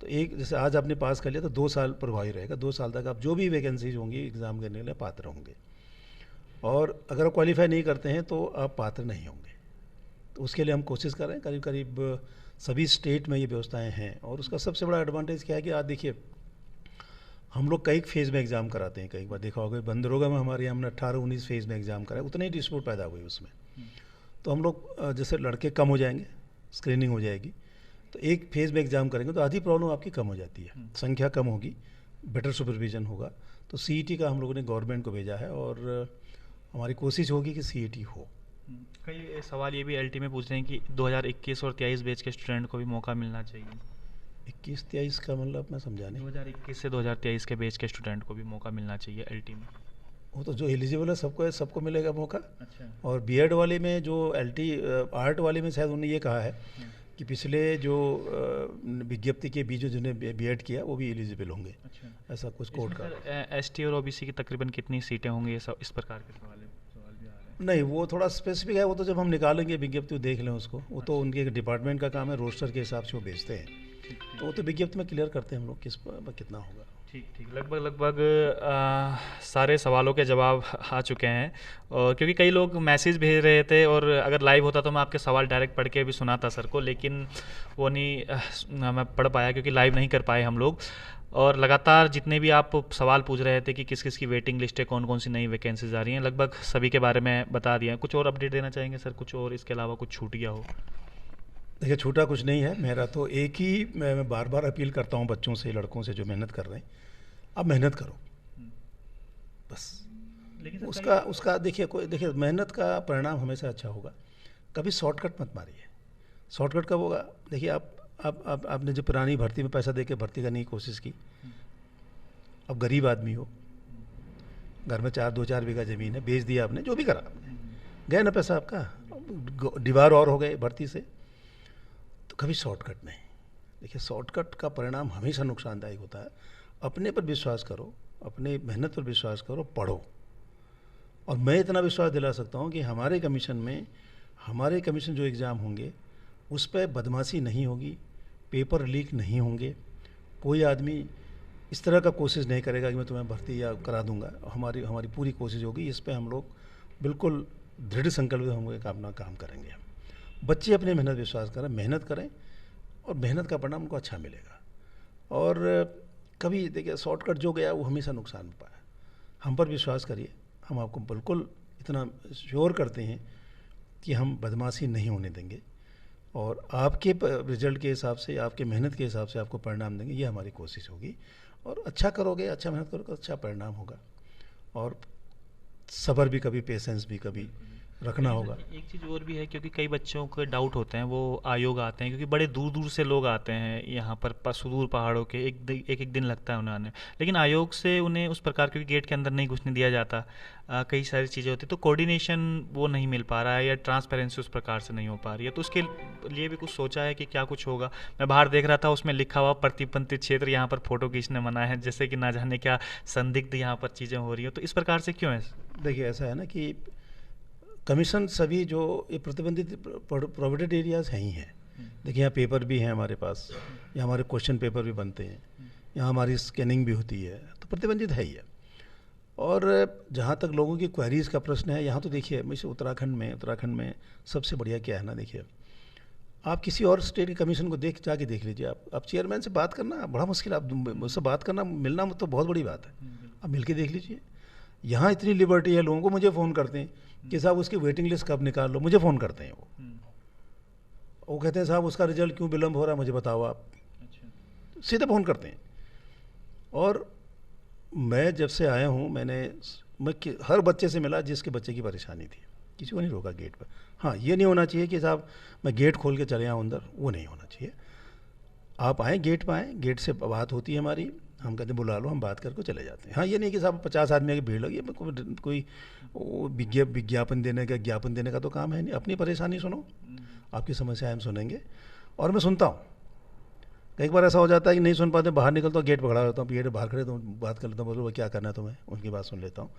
Speaker 2: तो एक जैसे आज आपने पास कर लिया तो 2 साल प्रभावी रहेगा। 2 साल तक आप जो भी वैकेंसीज होंगी एग्ज़ाम देने के लिए पात्र होंगे। और अगर आप क्वालिफाई नहीं करते हैं तो आप पात्र नहीं होंगे। तो उसके लिए हम कोशिश कर रहे हैं। करीब करीब सभी स्टेट में ये व्यवस्थाएं हैं। और उसका सबसे बड़ा एडवांटेज क्या है कि आज देखिए, हम लोग कई फेज़ में एग्ज़ाम कराते हैं। कई बार देखा होगा बंदरोगा में हमारे यहाँ हमने 18-19 फेज़ में एग्ज़ाम कराया, उतने ही डिस्प्यूट पैदा हुए उसमें। तो हम लोग जैसे लड़के कम हो जाएंगे, स्क्रीनिंग हो जाएगी, तो एक फेज़ में एग्ज़ाम करेंगे तो आधी प्रॉब्लम आपकी कम हो जाती है, संख्या कम होगी, बेटर सुपरविजन होगा। तो सीईटी का हम लोगों ने गवर्नमेंट को भेजा है और हमारी कोशिश होगी कि सीईटी हो।
Speaker 1: कई सवाल ये भी एलटी में पूछ रहे हैं कि 2021 और 23 बैच के स्टूडेंट को भी मौका मिलना चाहिए।
Speaker 2: 21-23 का मतलब मैं समझा नहीं।
Speaker 1: 2021 से 2023 के बैच के स्टूडेंट को भी मौका मिलना चाहिए एलटी में।
Speaker 2: वो तो जो एलिजिबल है सबको मिलेगा मौका।
Speaker 1: अच्छा।
Speaker 2: और बीएड वाले में जो एलटी आर्ट वाले में शायद उन्होंने ये कहा है कि पिछले जो विज्ञप्ति के बीच जिन्हें बीएड किया वो भी एलिजिबल होंगे।
Speaker 1: अच्छा।
Speaker 2: ऐसा कुछ कोड का।
Speaker 1: एसटी और ओबीसी की तकरीबन कितनी सीटें होंगी, ये सब इस प्रकार के सवाल भी आ रहे हैं।
Speaker 2: नहीं, वो थोड़ा स्पेसिफिक है। वो तो जब हम निकालेंगे विज्ञप्ति देख लें उसको, वो तो उनके डिपार्टमेंट का काम है, रोस्टर के हिसाब से वो भेजते हैं। तो वो तो विज्ञप्ति में क्लियर करते हैं हम लोग किस पर कितना होगा।
Speaker 1: ठीक ठीक, लगभग सारे सवालों के जवाब आ चुके हैं। और क्योंकि कई लोग मैसेज भेज रहे थे, और अगर लाइव होता तो मैं आपके सवाल डायरेक्ट पढ़ के भी सुनाता सर को, लेकिन वो नहीं मैं पढ़ पाया क्योंकि लाइव नहीं कर पाए हम लोग। और लगातार जितने भी आप सवाल पूछ रहे थे कि किस किस की वेटिंग लिस्ट है, कौन कौन सी नई वैकेंसीज आ रही हैं, लगभग सभी के बारे में बता दिया। कुछ और अपडेट देना चाहेंगे सर, कुछ और इसके अलावा कुछ छूट गया हो?
Speaker 2: देखिए, छूटा कुछ नहीं है। मेरा तो एक ही मैं बार बार अपील करता हूँ बच्चों से, लड़कों से जो मेहनत कर रहे हैं, आप मेहनत करो बस।
Speaker 1: लेकिन
Speaker 2: उसका देखिए मेहनत का परिणाम हमेशा अच्छा होगा। कभी शॉर्टकट मत मारिए। शॉर्टकट कब होगा? देखिए, आपने जो पुरानी भर्ती में पैसा दे के भर्ती करने की कोशिश की, अब गरीब आदमी हो, घर में 2-4 बीघा ज़मीन है, बेच दिया आपने, जो भी करा आपने, गया ना पैसा आपका, दीवार और हो गए भर्ती से। तो कभी शॉर्टकट नहीं। देखिए, शॉर्टकट का परिणाम हमेशा नुकसानदायक होता है। अपने पर विश्वास करो, अपने मेहनत पर विश्वास करो, पढ़ो। और मैं इतना विश्वास दिला सकता हूँ कि हमारे कमीशन जो एग्ज़ाम होंगे उस पर बदमाशी नहीं होगी, पेपर लीक नहीं होंगे, कोई आदमी इस तरह का कोशिश नहीं करेगा कि मैं तुम्हें भर्ती या करा दूंगा। हमारी पूरी कोशिश होगी। इस पे हम लोग बिल्कुल दृढ़ संकल्प होंगे कि अपना काम करेंगे। हम बच्चे अपने मेहनत करें और मेहनत का परिणाम उनको अच्छा मिलेगा। और कभी देखिए, शॉर्टकट जो गया वो हमेशा नुकसान पाया। हम पर विश्वास करिए, हम आपको बिल्कुल इतना श्योर करते हैं कि हम बदमाशी नहीं होने देंगे, और आपके रिजल्ट के हिसाब से, आपके मेहनत के हिसाब से आपको परिणाम देंगे। ये हमारी कोशिश होगी। और अच्छा करोगे, अच्छा मेहनत करोगे, अच्छा परिणाम होगा। और सब्र भी कभी, पेशेंस भी कभी रखना होगा।
Speaker 1: एक चीज़ और भी है, क्योंकि कई बच्चों के डाउट होते हैं, वो आयोग आते हैं, क्योंकि बड़े दूर दूर से लोग आते हैं यहाँ पर सुदूर पहाड़ों के, एक दिन लगता है उन्हें आने, लेकिन आयोग से उन्हें उस प्रकार, क्योंकि गेट के अंदर नहीं घुसने दिया जाता, कई सारी चीज़ें होती, तो कोऑर्डिनेशन वो नहीं मिल पा रहा है, या ट्रांसपेरेंसी उस प्रकार से नहीं हो पा रही है। तो उसके लिए भी कुछ सोचा है कि क्या कुछ होगा? मैं बाहर देख रहा था, उसमें लिखा हुआ प्रतिबंधित क्षेत्र, यहाँ पर फोटो खींचने मना है, जैसे कि ना जाने क्या संदिग्ध यहाँ पर चीज़ें हो रही हो। तो इस प्रकार से क्यों है?
Speaker 2: देखिए, ऐसा है ना कि कमीशन सभी जो ये प्रतिबंधित प्रोविडेड एरियाज़ हैं ही हैं। देखिए, यहाँ पेपर भी हैं हमारे पास, यहाँ हमारे क्वेश्चन पेपर भी बनते हैं, यहाँ हमारी स्कैनिंग भी होती है, तो प्रतिबंधित है ही है। और जहाँ तक लोगों की क्वेरीज़ का प्रश्न है, यहाँ तो देखिए वैसे उत्तराखंड में सबसे बढ़िया क्या है ना, देखिए आप किसी और स्टेट के कमीशन को जाके देख लीजिए। आप चेयरमैन से बात करना बड़ा मुश्किल, आप मुझसे बात करना मिलना तो बहुत बड़ी बात है। आप मिल के देख लीजिए। यहाँ इतनी लिबर्टी है, लोगों को मुझे फ़ोन करते हैं कि साहब उसकी वेटिंग लिस्ट कब निकाल लो, मुझे फ़ोन करते हैं वो कहते हैं साहब उसका रिजल्ट क्यों विलम्ब हो रहा है, मुझे बताओ आप। सीधे फ़ोन करते हैं। और मैं जब से आया हूँ मैं हर बच्चे से मिला जिसके बच्चे की परेशानी थी, किसी को नहीं रोका गेट पर। हाँ, ये नहीं होना चाहिए कि साहब मैं गेट खोल के चले आऊँ अंदर, वो नहीं होना चाहिए। आप आएँ, गेट पर आएँ, गेट से बात होती है हमारी, हम कहते हैं बुला लो, हम बात करके चले जाते हैं। हाँ, ये नहीं कि साहब 50 आदमी की भीड़ लगी है, कोई विज्ञापन देने का तो काम है नहीं। अपनी परेशानी सुनो, आपकी समस्या हम सुनेंगे और मैं सुनता हूँ। कई बार ऐसा हो जाता है कि नहीं सुन पाते, बाहर निकलता हूँ, गेट पर खड़ा रहता हूँ, गेट बाहर खड़े तो बात कर लेता हूँ, बोलो क्या करना है तुम्हें, उनकी बात सुन लेता हूँ।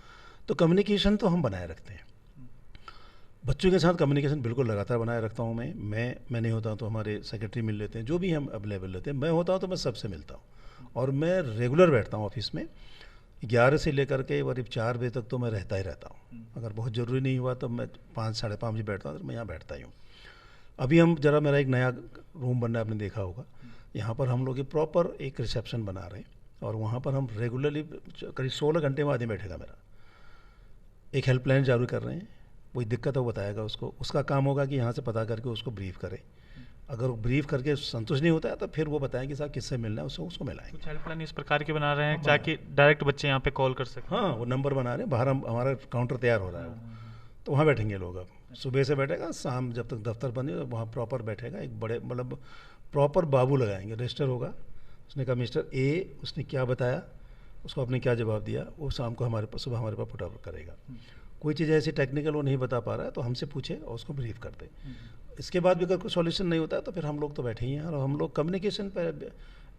Speaker 2: तो कम्युनिकेशन तो हम बनाए रखते हैं। बच्चों के साथ कम्युनिकेशन बिल्कुल लगातार बनाए रखता हूँ मैं नहीं होता हूँ तो हमारे सेक्रेटरी मिल लेते हैं, जो भी हम अवेलेबल रहते हैं। मैं होता हूँ तो मैं सबसे मिलता हूँ और मैं रेगुलर बैठता हूँ ऑफिस में। 11 से लेकर के करीब 4 बजे तक तो मैं रहता ही रहता हूँ। अगर बहुत ज़रूरी नहीं हुआ तो मैं 5 साढ़े 5 बजे बैठता हूँ, तो मैं यहाँ बैठता ही हूँ। अभी मेरा एक नया रूम बनना है, आपने देखा होगा। यहाँ पर हम लोग प्रॉपर एक रिसेप्शन बना रहे हैं और वहाँ पर हम रेगुलरली करीब 16 घंटे में आदमी बैठेगा मेरा। एक हेल्पलाइन चालू कर रहे हैं, कोई दिक्कत है वो बताएगा उसको, उसका काम होगा कि यहाँ से पता करके उसको ब्रीफ करे। अगर वो ब्रीफ करके संतुष्ट नहीं होता है तो फिर वो बताएं कि साहब किससे मिलना है, उसको मिलाएंगे।
Speaker 1: कुछ हेल्पलाइन इस प्रकार के बना रहे हैं ताकि डायरेक्ट बच्चे यहाँ पे कॉल कर सकें।
Speaker 2: हाँ, वो नंबर बना रहे हैं, बाहर हमारा काउंटर तैयार हो रहा है वो, तो वहाँ बैठेंगे लोग। अब सुबह से बैठेगा, शाम जब तक दफ्तर बंद है वहाँ प्रॉपर बैठेगा। एक बड़े मतलब प्रॉपर बाबू लगाएंगे, रजिस्टर होगा, उसने कहा मिस्टर ए उसने क्या बताया, उसको आपने क्या जवाब दिया, वो शाम को सुबह हमारे पास पुटअप करेगा। कोई चीज़ ऐसी टेक्निकल वो नहीं बता पा रहा है तो हमसे पूछे और उसको ब्रीफ कर दे। इसके बाद भी अगर कोई सॉल्यूशन नहीं होता है तो फिर हम लोग तो बैठे ही हैं। और हम लोग कम्युनिकेशन पर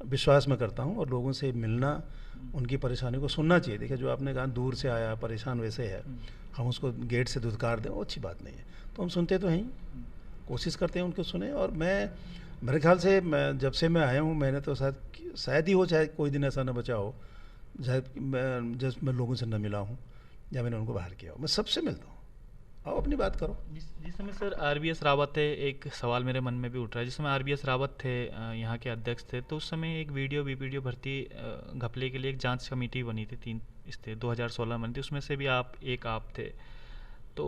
Speaker 2: विश्वास में करता हूँ और लोगों से मिलना, उनकी परेशानी को सुनना चाहिए। देखिए, जो आपने कहा दूर से आया परेशान वैसे है, हम उसको गेट से धुतकार दें वो अच्छी बात नहीं है। तो हम सुनते तो हैं, कोशिश करते हैं उनको सुने। और मेरे ख्याल से जब से मैं आया हूँ मैंने तो शायद ही हो, चाहे कोई दिन ऐसा ना बचा हो जब मैं लोगों से न मिला हूँ या मैंने उनको बाहर किया हो। मैं सबसे मिलता हूँ, आओ अपनी बात करो।
Speaker 1: जिस समय सर आरबीएस रावत थे, एक सवाल मेरे मन में भी उठ रहा है, जिस समय आरबीएस रावत थे यहाँ के अध्यक्ष थे, तो उस समय एक वीडियो भर्ती घपले के लिए एक जांच कमेटी बनी थी, 2016 में थी, उसमें से भी आप थे। तो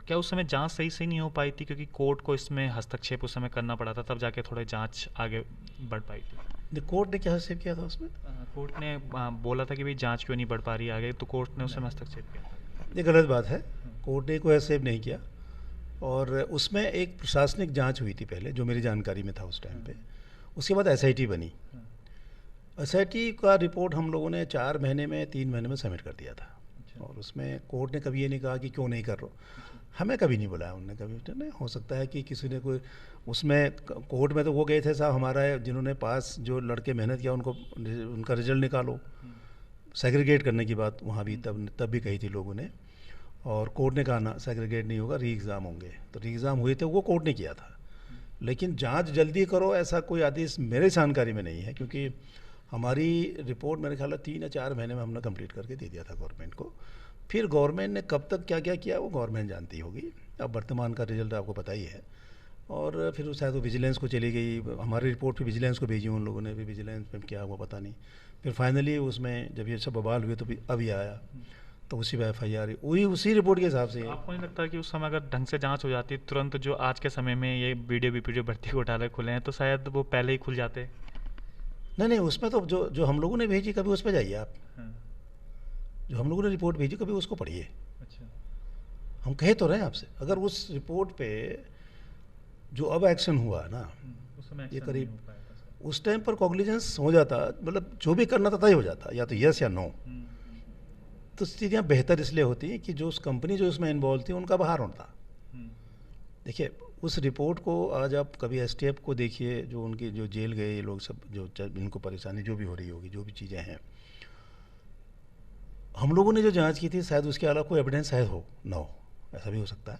Speaker 1: क्या उस समय जांच सही नहीं हो पाई थी, क्योंकि कोर्ट को इसमें हस्तक्षेप उस समय करना पड़ा था, तब जाके थोड़े जांच आगे बढ़ पाई थी?
Speaker 2: कोर्ट ने क्या हस्तक्षेप किया था उसमें?
Speaker 1: कोर्ट ने बोला था कि भाई जांच क्यों नहीं बढ़ पा रही आगे, तो कोर्ट ने उस समय हस्तक्षेप किया था।
Speaker 2: ये गलत बात है, कोर्ट ने कोई हस्तक्षेप नहीं किया। और उसमें एक प्रशासनिक जांच हुई थी पहले, जो मेरी जानकारी में था उस टाइम पे। उसके बाद एसआईटी बनी। एसआईटी का रिपोर्ट हम लोगों ने 3 महीने में सबमिट कर दिया था। और उसमें कोर्ट ने कभी ये नहीं कहा कि क्यों नहीं कर रहे हो, हमें कभी नहीं बुलाया उन्होंने कभी। नहीं हो सकता है कि किसी ने कोई उसमें कोर्ट में तो वो गए थे साहब हमारा जिन्होंने पास जो लड़के मेहनत किया उनको उनका रिजल्ट निकालो, सेग्रीगेट करने की बात वहाँ भी तब भी कही थी लोगों ने। और कोर्ट ने कहा ना सेग्रीगेट नहीं होगा, री एग्ज़ाम होंगे। तो री एग्ज़ाम हुए थे, वो कोर्ट ने किया था। लेकिन जांच जल्दी करो ऐसा कोई आदेश मेरे जानकारी में नहीं है, क्योंकि हमारी रिपोर्ट मेरे ख्याल 3 या 4 महीने में हमने कंप्लीट करके दे दिया था गवर्नमेंट को। फिर गवर्नमेंट ने कब तक क्या क्या किया वो गवर्नमेंट जानती होगी। अब वर्तमान का रिजल्ट आपको पता ही है। और फिर शायद वो विजिलेंस को चली गई, हमारी रिपोर्ट फिर विजिलेंस को भेजी उन लोगों ने, भी विजिलेंस में क्या हुआ पता नहीं। फिर फाइनली उसमें जब ये सब बवाल हुए तो अभी आया, तो उसी पर FIR वही उसी रिपोर्ट के हिसाब से।
Speaker 1: आपको नहीं लगता कि उस समय अगर ढंग से जांच हो जाती तुरंत, जो आज के समय में ये वीडियो भर्ती घोटाले खुले हैं, तो शायद वो पहले ही खुल जाते?
Speaker 2: नहीं, उसमें तो जो हम लोगों ने भेजी, कभी उस पर जाइए आप। जो हम लोगों ने रिपोर्ट भेजी कभी उसको पढ़िए।
Speaker 1: अच्छा।
Speaker 2: हम कहे तो रहे हैं आपसे, अगर उस रिपोर्ट पे जो अब एक्शन हुआ ना,
Speaker 1: उस समय
Speaker 2: ये
Speaker 1: action
Speaker 2: करीब
Speaker 1: नहीं हो पाया था सर।
Speaker 2: उस टाइम पर कॉग्निजेंस हो जाता, मतलब जो भी करना था तय हो जाता, या तो यस या नो। तो चीज़ें बेहतर इसलिए होती हैं कि जो उस कंपनी जो उसमें इन्वॉल्व थी उनका बाहर होता। देखिए, उस रिपोर्ट को आज आप कभी STF को देखिए, जो उनकी जो जेल गए ये लोग सब, जो इनको परेशानी जो भी हो रही होगी, जो भी चीज़ें हैं, हम लोगों ने जो जांच की थी शायद उसके अलावा कोई एविडेंस शायद हो ना हो, ऐसा भी हो सकता है।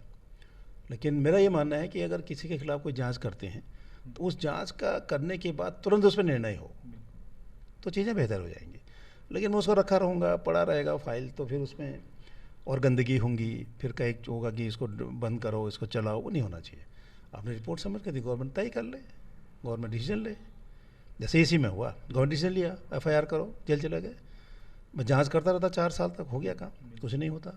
Speaker 2: लेकिन मेरा ये मानना है कि अगर किसी के खिलाफ कोई जांच करते हैं तो उस जांच का करने के बाद तुरंत उस पर निर्णय हो तो चीज़ें बेहतर हो जाएंगी। लेकिन मैं उसको रखा रहूँगा, पड़ा रहेगा फाइल, तो फिर उसमें और गंदगी होंगी, फिर कहीं होगा कि इसको बंद करो, इसको चलाओ, वो नहीं होना चाहिए। आपने रिपोर्ट सबमिट कर दी, गवर्नमेंट तय कर ले, गवर्नमेंट डिसीजन ले। जैसे इसी में हुआ, गवर्नमेंट डिसीजन लिया, एफआईआर करो, जेल चले गए। मैं जांच करता रहता 4 साल तक, हो गया काम, कुछ नहीं होता।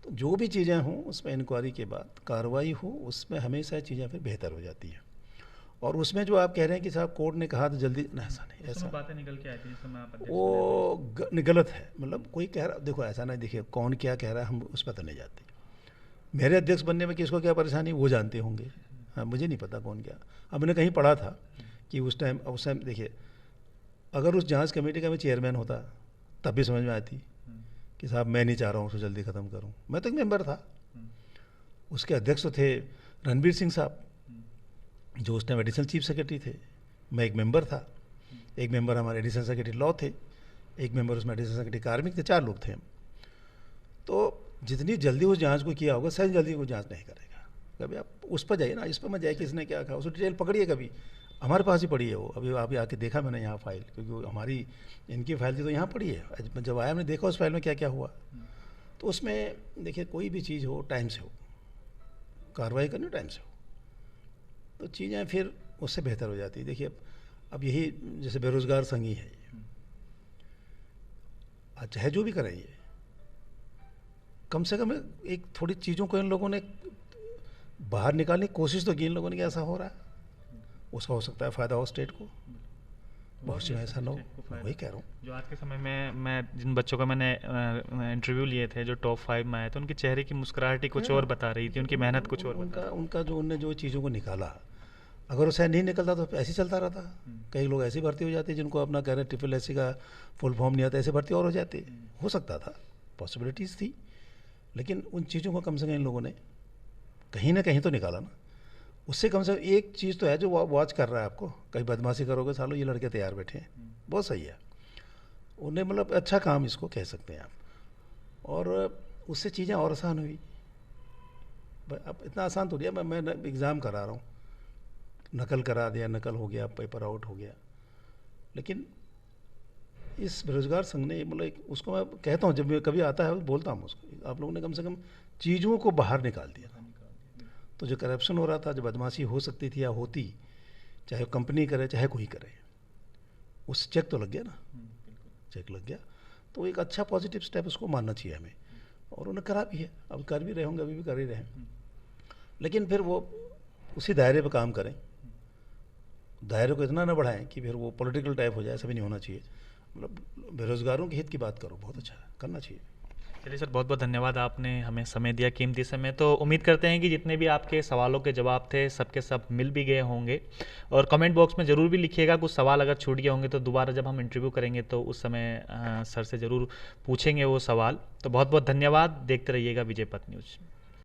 Speaker 2: तो जो भी चीज़ें हों उसमें इंक्वायरी के बाद कार्रवाई हो, उसमें हमेशा चीज़ें फिर बेहतर हो जाती हैं। और उसमें जो आप कह रहे हैं कि साहब कोर्ट ने कहा तो जल्दी, ना, ऐसा नहीं, ऐसा
Speaker 1: बातें निकल के आती हैं जिस समय आप अध्यक्ष
Speaker 2: वो गलत है। मतलब कोई कह रहा, देखो ऐसा नहीं, देखिए कौन क्या कह रहा है हम उस पर तो नहीं जाते। मेरे अध्यक्ष बनने में किसको क्या परेशानी वो जानते होंगे, हाँ, मुझे नहीं पता कौन क्या। अब मैंने कहीं पढ़ा था कि उस टाइम देखिए, अगर उस जांच कमेटी का मैं चेयरमैन होता तब भी समझ में आती कि साहब मैं नहीं चाह रहा हूँ उसको जल्दी ख़त्म करूँ। मैं तो एक मेंबर था, उसके अध्यक्ष तो थे रणबीर सिंह साहब, जो उस टाइम एडिशनल चीफ सेक्रेटरी थे। मैं एक मेंबर था, एक मेंबर हमारे एडिशनल सेक्रेटरी लॉ थे, एक मेंबर उसमें एडिशनल सेक्रेटरी कार्मिक थे, 4 लोग थे हम। तो जितनी जल्दी उस जांच को किया होगा, शायद जल्दी वो जांच नहीं करेगा। कभी आप उस पर जाइए ना, इस पर मत जाइए किसने क्या कहा, उसको डिटेल पकड़िए। कभी हमारे पास ही पड़ी है वो, अभी आप आके देखा मैंने यहाँ फाइल, क्योंकि हमारी इनकी फाइल थी तो यहाँ पड़ी है। जब आया मैंने देखा उस फाइल में क्या क्या हुआ। तो उसमें देखिए कोई भी चीज़ हो टाइम से हो, कार्रवाई करनी टाइम से हो, तो चीज़ें फिर उससे बेहतर हो जाती है। देखिए अब यही जैसे बेरोज़गार संघ ही है ये, चाहे जो भी करें, ये कम से कम एक थोड़ी चीज़ों को इन लोगों ने बाहर निकालने की कोशिश तो की इन लोगों ने कि ऐसा हो रहा है, उसका हो सकता है फ़ायदा हो स्टेट को, बहुत सी ऐसा ना हो। मैं वही कह रहा हूँ,
Speaker 1: जो आज के समय में मैं जिन बच्चों का मैंने इंटरव्यू लिए थे जो टॉप 5 में आए थे, उनके चेहरे की मुस्कुराहट ही कुछ और बता रही थी, उनकी मेहनत कुछ और बता रही
Speaker 2: उनका जो उनने जो चीज़ों को निकाला, अगर वो शायद नहीं निकलता तो ऐसे ही चलता रहता। कई लोग ऐसी भर्ती हो जाते जिनको अपना कह रहे ट्रिपल एस का फुल फॉर्म नहीं आता, ऐसे भर्ती और हो जाते। हो सकता था, पॉसिबिलिटीज़ थी, लेकिन उन चीज़ों को कम से कम इन लोगों ने कहीं ना कहीं तो निकाला ना। उससे कम से कम एक चीज़ तो है जो वॉच कर रहा है आपको, कहीं बदमाशी करोगे सालों ये लड़के तैयार बैठे हैं, बहुत सही है। उन्हें मतलब अच्छा काम इसको कह सकते हैं आप, और उससे चीज़ें और आसान हुई। अब इतना आसान तो नहीं है, मैं एग्ज़ाम करा रहा हूँ, नकल करा दिया, नकल हो गया, पेपर आउट हो गया। लेकिन इस बेरोज़गार संघ ने मतलब उसको मैं कहता हूँ, जब मैं कभी आता है बोलता हूँ उसको, आप लोगों ने कम से कम चीज़ों को बाहर निकाल दिया। तो जो करप्शन हो रहा था, जो बदमाशी हो सकती थी या होती, चाहे कंपनी करे चाहे कोई करे, उस चेक तो लग गया ना, चेक लग गया। तो एक अच्छा पॉजिटिव स्टेप उसको मानना चाहिए हमें, और उन्हें करा भी है, अब कर भी रहे होंगे, अभी भी कर ही रहे हैं। लेकिन फिर वो उसी दायरे पर काम करें, दायरे को इतना ना बढ़ाएं कि फिर वो पॉलिटिकल टाइप हो जाए, ऐसा भी नहीं होना चाहिए। मतलब बेरोज़गारों के हित की बात करो, बहुत अच्छा करना चाहिए।
Speaker 1: चलिए सर, बहुत बहुत धन्यवाद, आपने हमें समय दिया, कीमती समय। तो उम्मीद करते हैं कि जितने भी आपके सवालों के जवाब थे सबके सब मिल भी गए होंगे, और कमेंट बॉक्स में ज़रूर भी लिखिएगा कुछ सवाल अगर छूट गए होंगे तो दोबारा जब हम इंटरव्यू करेंगे तो उस समय सर से ज़रूर पूछेंगे वो सवाल। तो बहुत बहुत धन्यवाद, देखते रहिएगा विजय पथ न्यूज़।